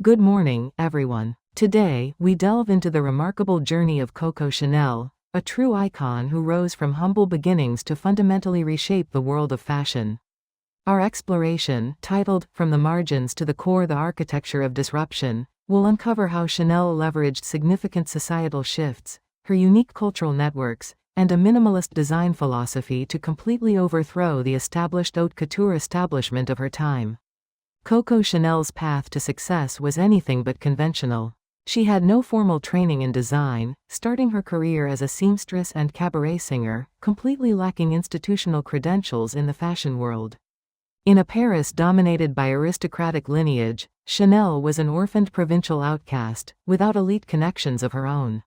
Good morning, everyone. Today, we delve into the remarkable journey of Coco Chanel, a true icon who rose from humble beginnings to fundamentally reshape the world of fashion. Our exploration, titled From the Margins to the Core: The Architecture of Disruption, will uncover how Chanel leveraged significant societal shifts, her unique cultural networks, and a minimalist design philosophy to completely overthrow the established haute couture establishment of her time. Coco Chanel's path to success was anything but conventional. She had no formal training in design, starting her career as a seamstress and cabaret singer, completely lacking institutional credentials in the fashion world. In a Paris dominated by aristocratic lineage, Chanel was an orphaned provincial outcast, without elite connections of her own.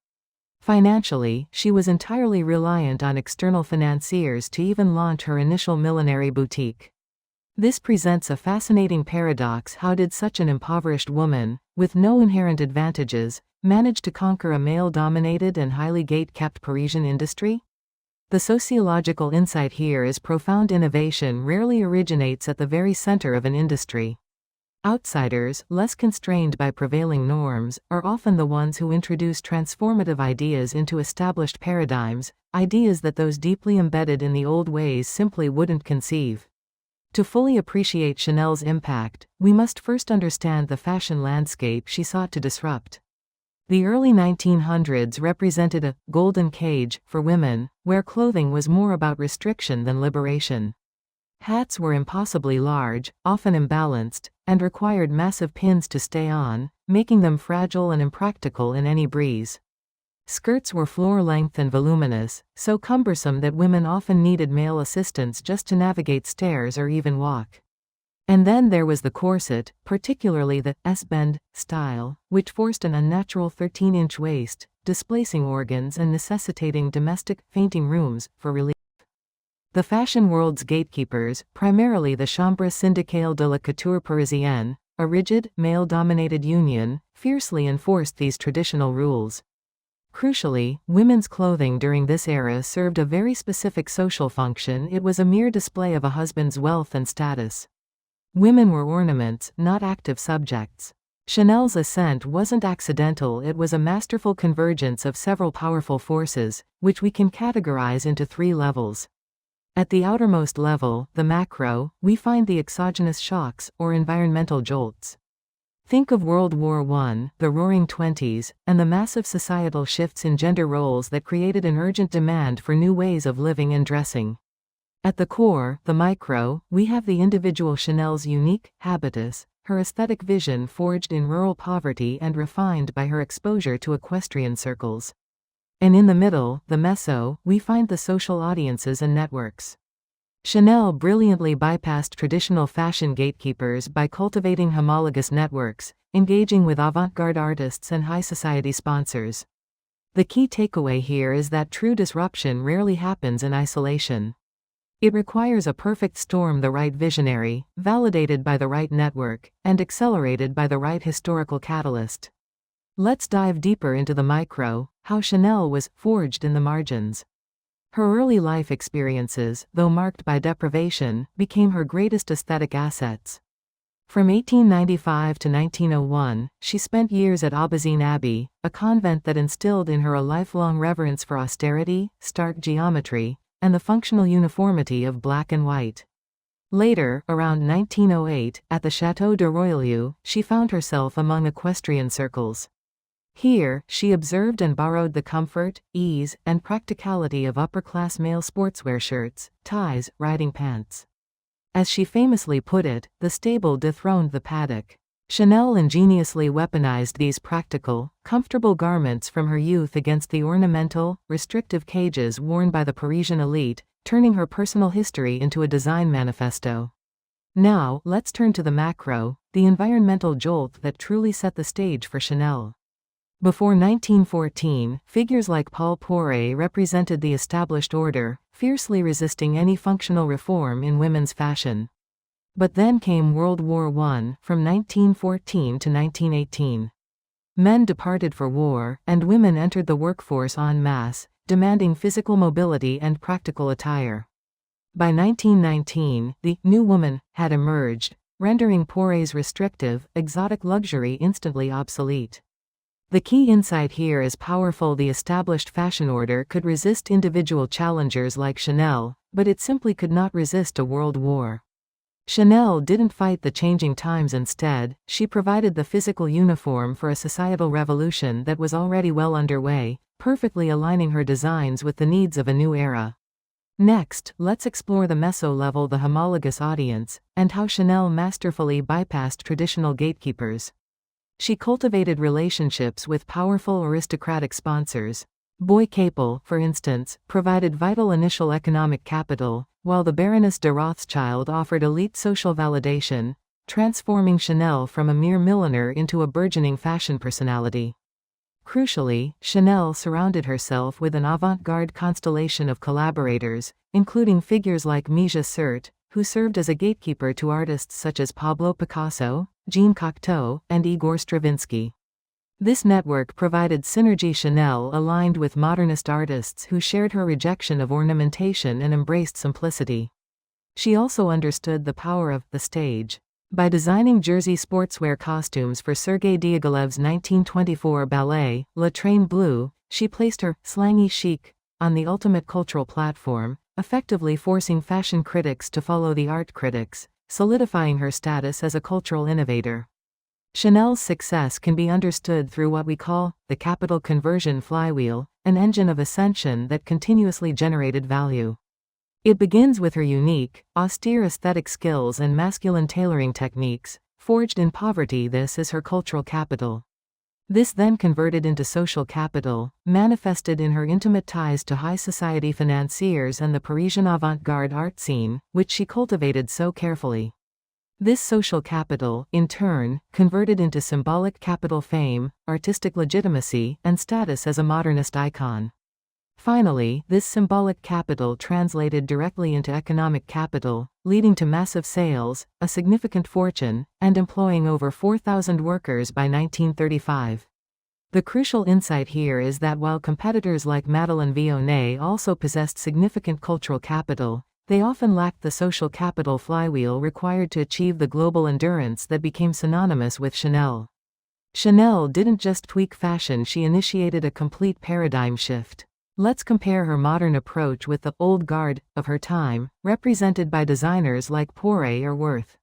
Financially, she was entirely reliant on external financiers to even launch her initial millinery boutique. This presents a fascinating paradox. How did such an impoverished woman, with no inherent advantages, manage to conquer a male-dominated and highly gate-kept Parisian industry? The sociological insight here is profound. Innovation rarely originates at the very center of an industry. Outsiders, less constrained by prevailing norms, are often the ones who introduce transformative ideas into established paradigms, ideas that those deeply embedded in the old ways simply wouldn't conceive. To fully appreciate Chanel's impact, we must first understand the fashion landscape she sought to disrupt. The early 1900s represented a golden age for women, where clothing was more about restriction than liberation. Hats were impossibly large, often imbalanced, and required massive pins to stay on, making them fragile and impractical in any breeze. Skirts were floor-length and voluminous, so cumbersome that women often needed male assistance just to navigate stairs or even walk. And then there was the corset, particularly the S-bend style, which forced an unnatural 13-inch waist, displacing organs and necessitating domestic fainting rooms for relief. The fashion world's gatekeepers, primarily the Chambre syndicale de la couture parisienne, a rigid, male-dominated union, fiercely enforced these traditional rules. Crucially, women's clothing during this era served a very specific social function. It was a mere display of a husband's wealth and status. Women were ornaments, not active subjects. Chanel's ascent wasn't accidental. It was a masterful convergence of several powerful forces, which we can categorize into three levels. At the outermost level, the macro, we find the exogenous shocks, or environmental jolts. Think of World War I, the Roaring Twenties, and the massive societal shifts in gender roles that created an urgent demand for new ways of living and dressing. At the core, the micro, we have the individual. Chanel's unique habitus, her aesthetic vision forged in rural poverty and refined by her exposure to equestrian circles. And in the middle, the meso, we find the social audiences and networks. Chanel brilliantly bypassed traditional fashion gatekeepers by cultivating homologous networks, engaging with avant-garde artists and high society sponsors. The key takeaway here is that true disruption rarely happens in isolation. It requires a perfect storm: the right visionary, validated by the right network, and accelerated by the right historical catalyst. Let's dive deeper into the micro, how Chanel was forged in the margins. Her early life experiences, though marked by deprivation, became her greatest aesthetic assets. From 1895 to 1901, she spent years at Aubazine Abbey, a convent that instilled in her a lifelong reverence for austerity, stark geometry, and the functional uniformity of black and white. Later, around 1908, at the Château de Royalieu, she found herself among equestrian circles. Here, she observed and borrowed the comfort, ease, and practicality of upper-class male sportswear: shirts, ties, riding pants. As she famously put it, the stable dethroned the paddock. Chanel ingeniously weaponized these practical, comfortable garments from her youth against the ornamental, restrictive cages worn by the Parisian elite, turning her personal history into a design manifesto. Now, let's turn to the macro, the environmental jolt that truly set the stage for Chanel. Before 1914, figures like Paul Poiret represented the established order, fiercely resisting any functional reform in women's fashion. But then came World War I, from 1914 to 1918. Men departed for war, and women entered the workforce en masse, demanding physical mobility and practical attire. By 1919, the new woman had emerged, rendering Poiret's restrictive, exotic luxury instantly obsolete. The key insight here is powerful. The established fashion order could resist individual challengers like Chanel, but it simply could not resist a world war. Chanel didn't fight the changing times. Instead, she provided the physical uniform for a societal revolution that was already well underway, perfectly aligning her designs with the needs of a new era. Next, let's explore the meso-level, the homologous audience, and how Chanel masterfully bypassed traditional gatekeepers. She cultivated relationships with powerful aristocratic sponsors. Boy Capel, for instance, provided vital initial economic capital, while the Baroness de Rothschild offered elite social validation, transforming Chanel from a mere milliner into a burgeoning fashion personality. Crucially, Chanel surrounded herself with an avant-garde constellation of collaborators, including figures like Misha Cert, who served as a gatekeeper to artists such as Pablo Picasso, Jean Cocteau, and Igor Stravinsky. This network provided synergy. Chanel aligned with modernist artists who shared her rejection of ornamentation and embraced simplicity. She also understood the power of the stage. By designing jersey sportswear costumes for Sergei Diaghilev's 1924 ballet, La Train Bleue, she placed her slangy chic on the ultimate cultural platform, effectively forcing fashion critics to follow the art critics, solidifying her status as a cultural innovator. Chanel's success can be understood through what we call the capital conversion flywheel, an engine of ascension that continuously generated value. It begins with her unique, austere aesthetic skills and masculine tailoring techniques, forged in poverty. This is her cultural capital. This then converted into social capital, manifested in her intimate ties to high society financiers and the Parisian avant-garde art scene, which she cultivated so carefully. This social capital, in turn, converted into symbolic capital: fame, artistic legitimacy, and status as a modernist icon. Finally, this symbolic capital translated directly into economic capital, leading to massive sales, a significant fortune, and employing over 4,000 workers by 1935. The crucial insight here is that while competitors like Madeleine Vionnet also possessed significant cultural capital, they often lacked the social capital flywheel required to achieve the global endurance that became synonymous with Chanel. Chanel didn't just tweak fashion, she initiated a complete paradigm shift. Let's compare her modern approach with the old guard of her time, represented by designers like Poiret or Worth.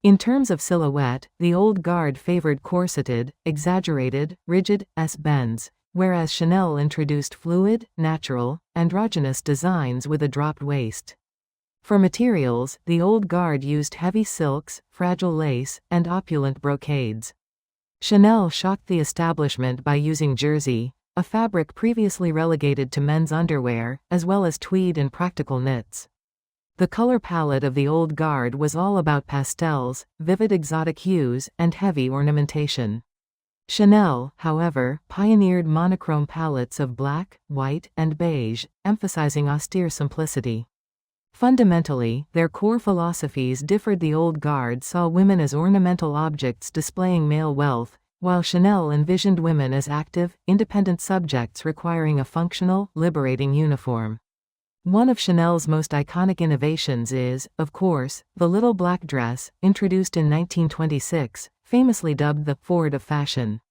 In terms of silhouette, the old guard favored corseted, exaggerated, rigid S-bends, whereas Chanel introduced fluid, natural, androgynous designs with a dropped waist. For materials, the old guard used heavy silks, fragile lace, and opulent brocades. Chanel shocked the establishment by using jersey, a fabric previously relegated to men's underwear, as well as tweed and practical knits. The color palette of the old guard was all about pastels, vivid exotic hues, and heavy ornamentation. Chanel, however, pioneered monochrome palettes of black, white, and beige, emphasizing austere simplicity. Fundamentally, their core philosophies differed. The old guard saw women as ornamental objects displaying male wealth, while Chanel envisioned women as active, independent subjects requiring a functional, liberating uniform. One of Chanel's most iconic innovations is, of course, the little black dress, introduced in 1926, famously dubbed the Ford of fashion.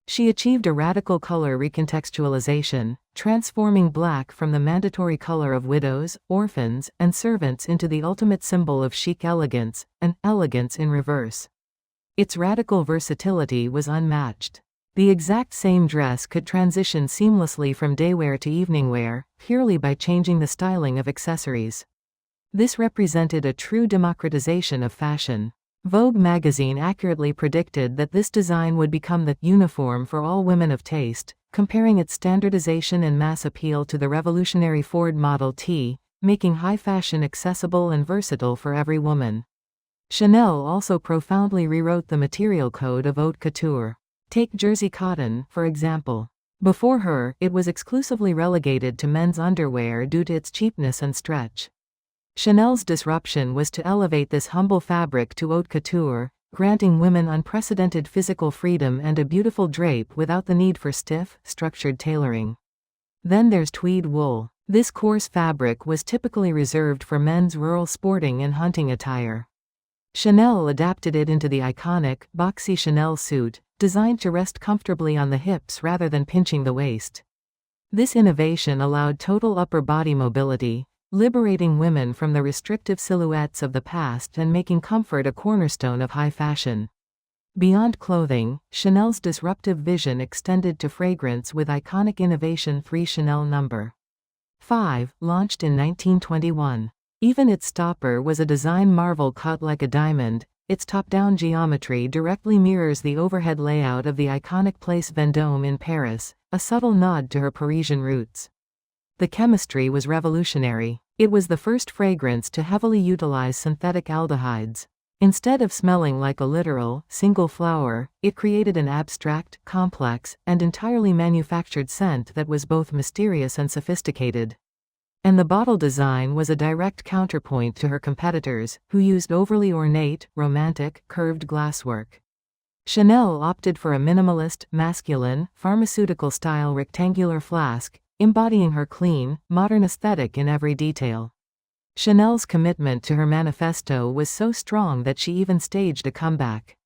She achieved a radical color recontextualization, transforming black from the mandatory color of widows, orphans, and servants into the ultimate symbol of chic elegance, an elegance in reverse. Its radical versatility was unmatched. The exact same dress could transition seamlessly from daywear to evening wear, purely by changing the styling of accessories. This represented a true democratization of fashion. Vogue magazine accurately predicted that this design would become the uniform for all women of taste, comparing its standardization and mass appeal to the revolutionary Ford Model T, making high fashion accessible and versatile for every woman. Chanel also profoundly rewrote the material code of haute couture. Take jersey cotton, for example. Before her, it was exclusively relegated to men's underwear due to its cheapness and stretch. Chanel's disruption was to elevate this humble fabric to haute couture, granting women unprecedented physical freedom and a beautiful drape without the need for stiff, structured tailoring. Then there's tweed wool. This coarse fabric was typically reserved for men's rural sporting and hunting attire. Chanel adapted it into the iconic, boxy Chanel suit, designed to rest comfortably on the hips rather than pinching the waist. This innovation allowed total upper body mobility, liberating women from the restrictive silhouettes of the past and making comfort a cornerstone of high fashion. Beyond clothing, Chanel's disruptive vision extended to fragrance with iconic innovation 3 Chanel No. 5, launched in 1921. Even its stopper was a design marvel cut like a diamond. Its top-down geometry directly mirrors the overhead layout of the iconic Place Vendôme in Paris, a subtle nod to her Parisian roots. The chemistry was revolutionary. It was the first fragrance to heavily utilize synthetic aldehydes. Instead of smelling like a literal, single flower, it created an abstract, complex, and entirely manufactured scent that was both mysterious and sophisticated. And the bottle design was a direct counterpoint to her competitors, who used overly ornate, romantic, curved glasswork. Chanel opted for a minimalist, masculine, pharmaceutical-style rectangular flask, embodying her clean, modern aesthetic in every detail. Chanel's commitment to her manifesto was so strong that she even staged a comeback.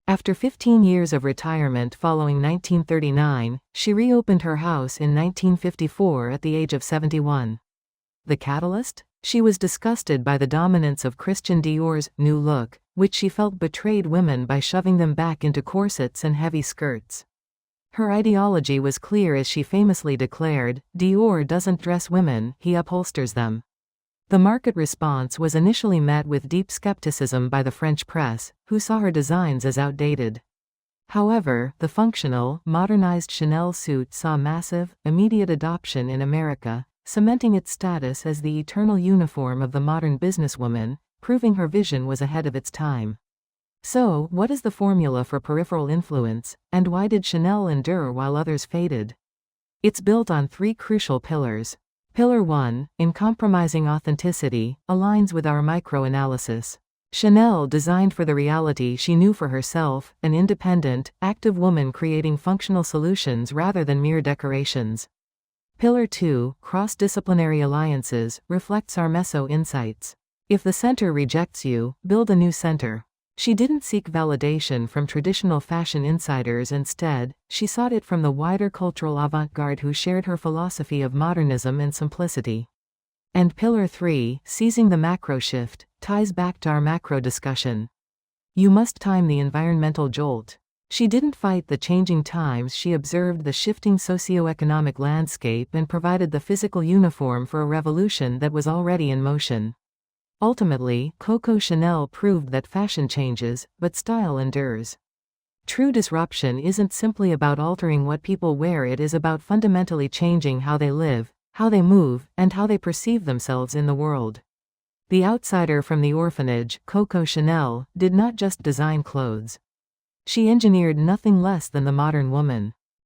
After 15 years of retirement following 1939, she reopened her house in 1954 at the age of 71. The catalyst? She was disgusted by the dominance of Christian Dior's new look, which she felt betrayed women by shoving them back into corsets and heavy skirts. Her ideology was clear as she famously declared, "Dior doesn't dress women, he upholsters them." The market response was initially met with deep skepticism by the French press, who saw her designs as outdated. However, the functional, modernized Chanel suit saw massive, immediate adoption in America, cementing its status as the eternal uniform of the modern businesswoman, proving her vision was ahead of its time. So, what is the formula for peripheral influence, and why did Chanel endure while others faded? It's built on 3 crucial pillars. Pillar 1, uncompromising authenticity, aligns with our micro-analysis. Chanel designed for the reality she knew for herself, an independent, active woman creating functional solutions rather than mere decorations. Pillar 2, cross-disciplinary alliances, reflects our meso-insights. If the center rejects you, build a new center. She didn't seek validation from traditional fashion insiders. Instead, she sought it from the wider cultural avant-garde who shared her philosophy of modernism and simplicity. And Pillar 3, seizing the macro shift, ties back to our macro discussion. You must time the environmental jolt. She didn't fight the changing times, she observed the shifting socio-economic landscape and provided the physical uniform for a revolution that was already in motion. Ultimately, Coco Chanel proved that fashion changes, but style endures. True disruption isn't simply about altering what people wear, it is about fundamentally changing how they live, how they move, and how they perceive themselves in the world. The outsider from the orphanage, Coco Chanel, did not just design clothes. She engineered nothing less than the modern woman.